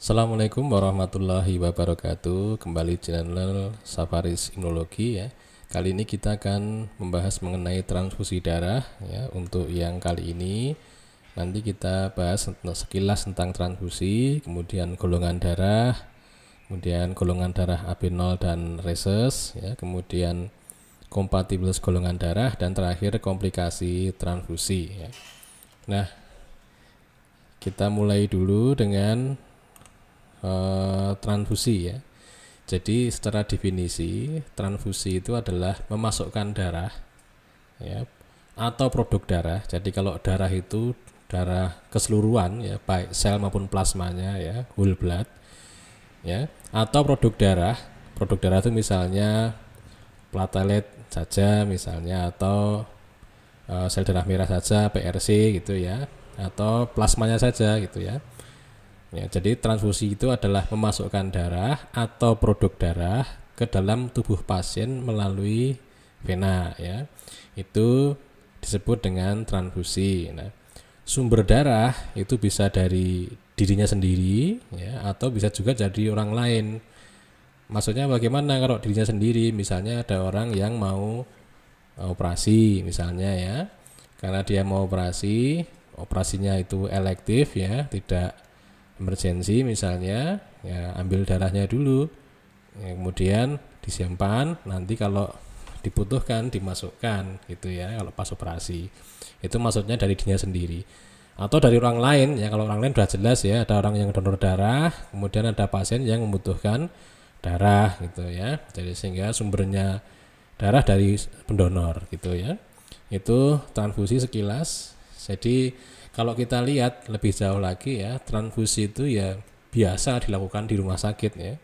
Assalamualaikum warahmatullahi wabarakatuh. Kembali channel Safaris Imunologi ya. Kali ini kita akan membahas mengenai transfusi darah ya. Untuk yang kali ini nanti kita bahas sekilas tentang transfusi, kemudian golongan darah, kemudian golongan darah AB0 dan rhesus ya, kemudian kompatibilitas golongan darah, dan terakhir komplikasi transfusi ya. Nah, kita mulai dulu dengan transfusi ya. Jadi secara definisi transfusi itu adalah memasukkan darah ya atau produk darah. Jadi kalau darah itu darah keseluruhan ya, baik sel maupun plasmanya ya, whole blood ya, atau produk darah. Produk darah itu misalnya platelet saja misalnya, atau sel darah merah saja, PRC gitu ya, atau plasmanya saja gitu ya. Ya, jadi transfusi itu adalah memasukkan darah atau produk darah ke dalam tubuh pasien melalui vena ya. Itu disebut dengan transfusi. Nah, sumber darah itu bisa dari dirinya sendiri ya, atau bisa juga dari orang lain. Maksudnya bagaimana kalau dirinya sendiri? Misalnya ada orang yang mau operasi misalnya ya. Karena dia mau operasi, operasinya itu elektif ya, tidak emergensi misalnya ya, ambil darahnya dulu ya, kemudian disimpan, nanti kalau dibutuhkan dimasukkan gitu ya, kalau pas operasi. Itu maksudnya dari dirinya sendiri atau dari orang lain ya. Kalau orang lain sudah jelas ya, ada orang yang donor darah, kemudian ada pasien yang membutuhkan darah gitu ya. Jadi sehingga sumbernya darah dari pendonor gitu ya. Itu transfusi sekilas. Jadi kalau kita lihat lebih jauh lagi ya, transfusi itu ya biasa dilakukan di rumah sakit ya.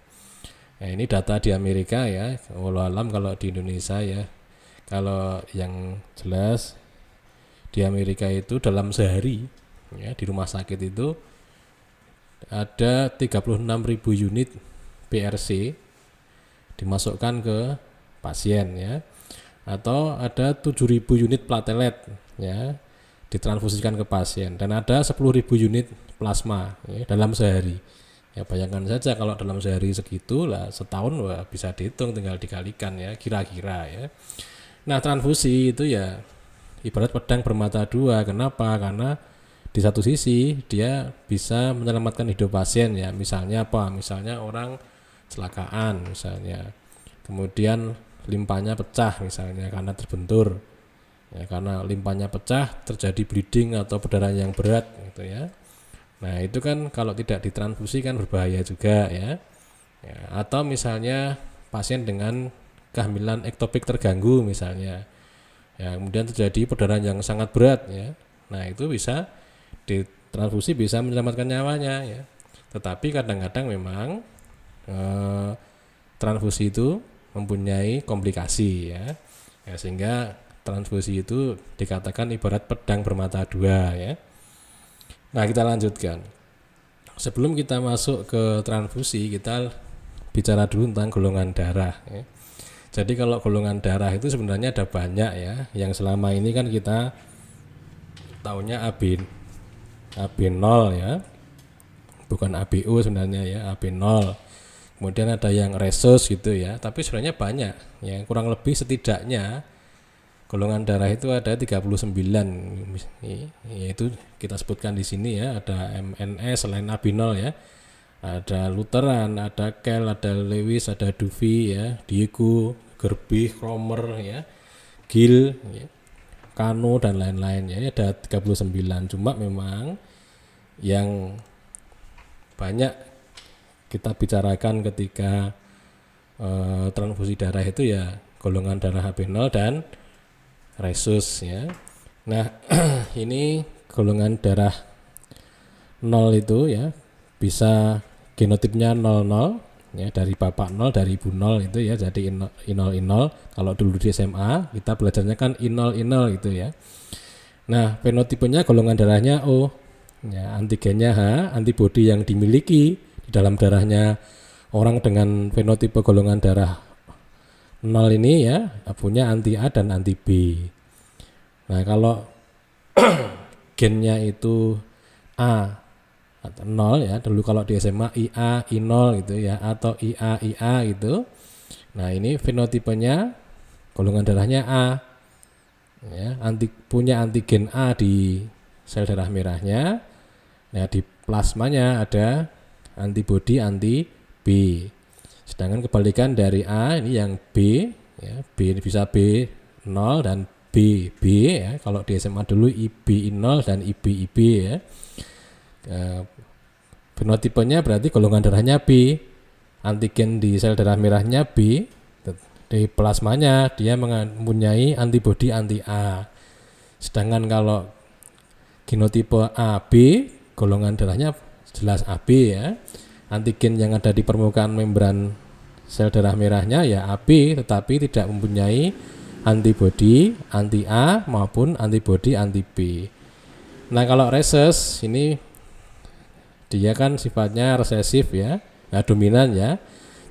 Nah, ini data di Amerika ya. Walau alam kalau di Indonesia ya. Kalau yang jelas di Amerika itu dalam sehari ya, di rumah sakit itu ada 36.000 unit PRC dimasukkan ke pasien ya. Atau ada 7.000 unit platelet ya, ditransfusikan ke pasien, dan ada 10.000 unit plasma ya, dalam sehari. Ya bayangkan saja kalau dalam sehari segitu lah, setahun wah, bisa dihitung, tinggal dikalikan ya kira-kira ya. Nah, transfusi itu ya ibarat pedang bermata dua. Kenapa? Karena di satu sisi dia bisa menyelamatkan hidup pasien ya. Misalnya apa? Misalnya orang kecelakaan misalnya, kemudian limpahnya pecah misalnya karena terbentur ya, karena limpahnya pecah terjadi bleeding atau perdarahan yang berat gitu ya. Nah, itu kan kalau tidak ditransfusi kan berbahaya juga ya. Ya, atau misalnya pasien dengan kehamilan ektopik terganggu misalnya ya, kemudian terjadi perdarahan yang sangat berat ya. Nah, itu bisa ditransfusi, bisa menyelamatkan nyawanya ya. Tetapi kadang-kadang memang transfusi itu mempunyai komplikasi ya. Ya, sehingga transfusi itu dikatakan ibarat pedang bermata dua ya. Nah, kita lanjutkan. Sebelum kita masuk ke transfusi, kita bicara dulu tentang golongan darah ya. Jadi kalau golongan darah itu sebenarnya ada banyak ya. Yang selama ini kan kita taunya AB0 ya, bukan ABO sebenarnya ya, AB0. Kemudian ada yang rhesus gitu ya, tapi sebenarnya banyak ya, kurang lebih setidaknya golongan darah itu ada 39, yaitu kita sebutkan di sini ya. Ada MNS selain AB0 ya, ada Lutheran, ada Kel, ada Lewis, ada Duffy ya, Diego, Gerbich, Kromer ya, Gil ya, Kano dan lain-lain ya. Ada 39. Cuma memang yang banyak kita bicarakan ketika transfusi darah itu ya golongan darah AB0 dan rhesus ya. Nah, ini golongan darah 0 itu ya bisa genotipnya 00 ya, dari bapak 0, dari ibu 0 itu ya, jadi I0I0. Kalau dulu di SMA kita belajarnya kan I0I0 itu ya. Nah, fenotipenya golongan darahnya O ya, antigennya H, antibodi yang dimiliki di dalam darahnya orang dengan fenotipe golongan darah 0 ini ya punya anti A dan anti B. Nah, kalau gennya itu A atau 0 ya. Dulu kalau di SMA IA, I0 gitu ya, atau IA, IA gitu. Nah, ini fenotipenya golongan darahnya A. Ya, punya antigen A di sel darah merahnya. Nah, di plasmanya ada antibodi anti B. Sedangkan kebalikan dari A ini yang B, ya, B ini bisa B0 dan B ya. Kalau di SMA dulu IB I0 dan IB IB ya. Fenotipenya berarti golongan darahnya B. Antigen di sel darah merahnya B. Di plasmanya dia mempunyai antibodi anti A. Sedangkan kalau genotipe AB, golongan darahnya jelas AB ya. Antigen yang ada di permukaan membran sel darah merahnya ya AB, tetapi tidak mempunyai antibodi anti A maupun antibodi anti B. Nah, kalau reses ini dia kan sifatnya resesif ya, dominan ya.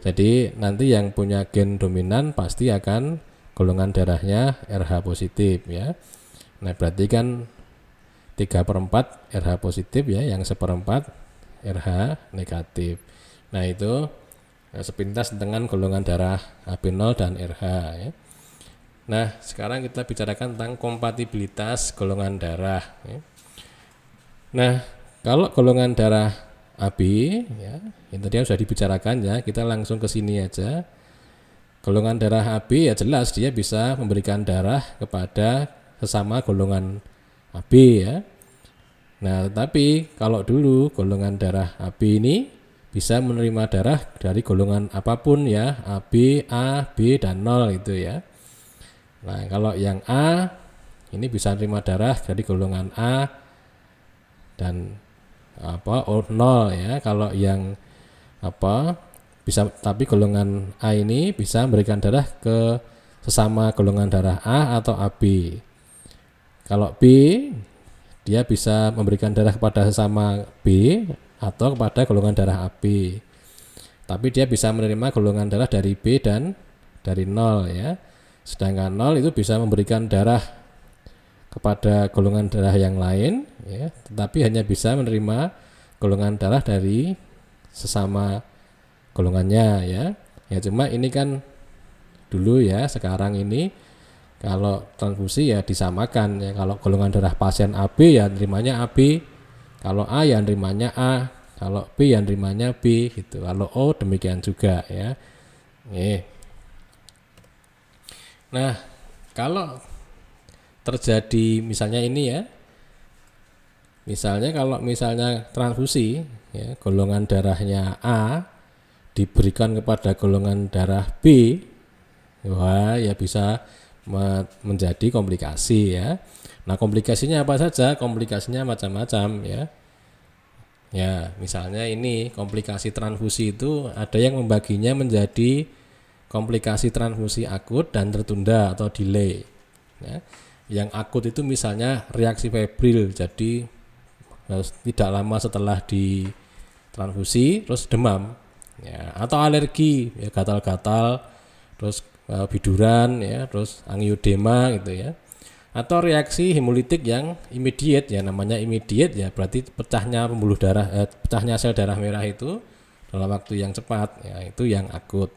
Jadi nanti yang punya gen dominan pasti akan golongan darahnya RH positif ya. Nah, berarti kan 3/4 RH positif ya, yang 1/4 RH negatif. Nah, itu sepintas dengan golongan darah AB0 dan RH ya. Nah, sekarang kita bicarakan tentang kompatibilitas golongan darah ya. Nah, kalau golongan darah AB ya, yang tadi sudah dibicarakan ya, kita langsung ke sini aja. Golongan darah AB ya jelas dia bisa memberikan darah kepada sesama golongan AB ya. Nah, tetapi kalau dulu golongan darah AB ini bisa menerima darah dari golongan apapun ya, AB, A, B dan 0 gitu ya. Nah, kalau yang A ini bisa menerima darah dari golongan A dan 0 ya. Kalau yang bisa, tapi golongan A ini bisa memberikan darah ke sesama golongan darah A atau AB. Kalau B dia bisa memberikan darah kepada sesama B atau kepada golongan darah AB. Tapi dia bisa menerima golongan darah dari B dan dari 0 ya. Sedangkan 0 itu bisa memberikan darah kepada golongan darah yang lain ya, tetapi hanya bisa menerima golongan darah dari sesama golongannya ya. Ya cuma ini kan dulu ya, sekarang ini kalau transfusi ya disamakan ya. Kalau golongan darah pasien AB ya nerimanya AB, kalau A ya nerimanya A, kalau B ya nerimanya B gitu. Kalau O demikian juga ya. Nah, kalau terjadi misalnya ini ya, misalnya kalau misalnya transfusi ya, golongan darahnya A diberikan kepada golongan darah B, wah ya bisa menjadi komplikasi ya. Nah, komplikasinya apa saja? Komplikasinya macam-macam ya. Ya, misalnya ini komplikasi transfusi itu ada yang membaginya menjadi komplikasi transfusi akut dan tertunda atau delay. Ya. Yang akut itu misalnya reaksi febrile, jadi tidak lama setelah ditransfusi terus demam, ya, atau alergi, ya, gatal-gatal, terus biduran, ya, terus angioedema gitu ya. Atau reaksi hemolitik yang immediate, ya namanya immediate ya berarti pecahnya pembuluh darah, pecahnya sel darah merah itu dalam waktu yang cepat, ya itu yang akut.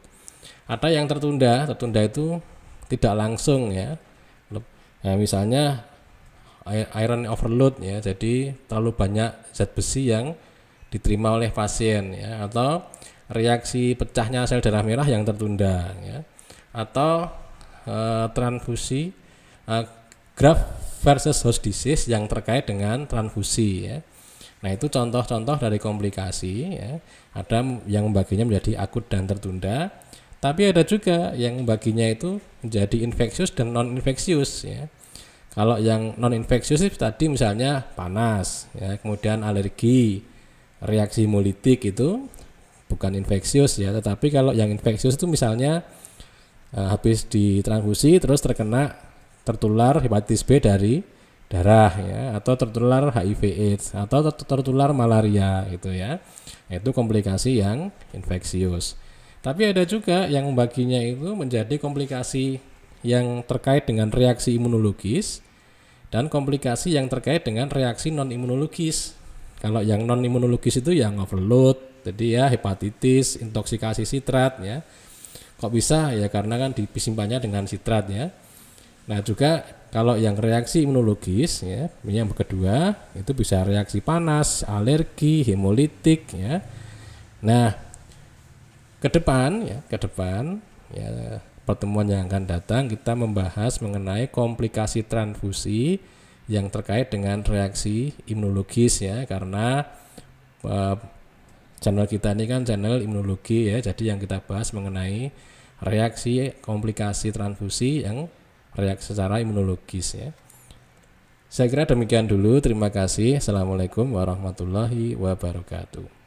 Ada yang tertunda itu tidak langsung ya. Nah, misalnya iron overload ya, jadi terlalu banyak zat besi yang diterima oleh pasien ya, atau reaksi pecahnya sel darah merah yang tertunda ya, atau transfusi graft versus host disease yang terkait dengan transfusi ya. Nah, itu contoh-contoh dari komplikasi ya. Ada yang membaginya menjadi akut dan tertunda, tapi ada juga yang membaginya itu menjadi infeksius dan non infeksius ya. Kalau yang non infeksius tadi misalnya panas ya, kemudian alergi, reaksi hemolitik itu bukan infeksius ya, tetapi kalau yang infeksius itu misalnya habis ditransfusi terus tertular hepatitis B dari darah ya, atau tertular HIV AIDS atau tertular malaria gitu ya. Itu komplikasi yang infeksius. Tapi ada juga yang membaginya itu menjadi komplikasi yang terkait dengan reaksi imunologis dan komplikasi yang terkait dengan reaksi non imunologis. Kalau yang non imunologis itu yang overload, jadi ya hepatitis, intoksikasi sitrat ya. Kok bisa? Ya karena kan disimpannya dengan sitrat ya. Nah juga kalau yang reaksi imunologis ya, yang kedua itu bisa reaksi panas, alergi, hemolitik ya. Nah ke depan ya pertemuan yang akan datang kita membahas mengenai komplikasi transfusi yang terkait dengan reaksi imunologis ya, karena channel kita ini kan channel imunologi ya, jadi yang kita bahas mengenai reaksi komplikasi transfusi yang reaksi secara imunologis ya. Saya kira demikian dulu, terima kasih. Assalamualaikum warahmatullahi wabarakatuh.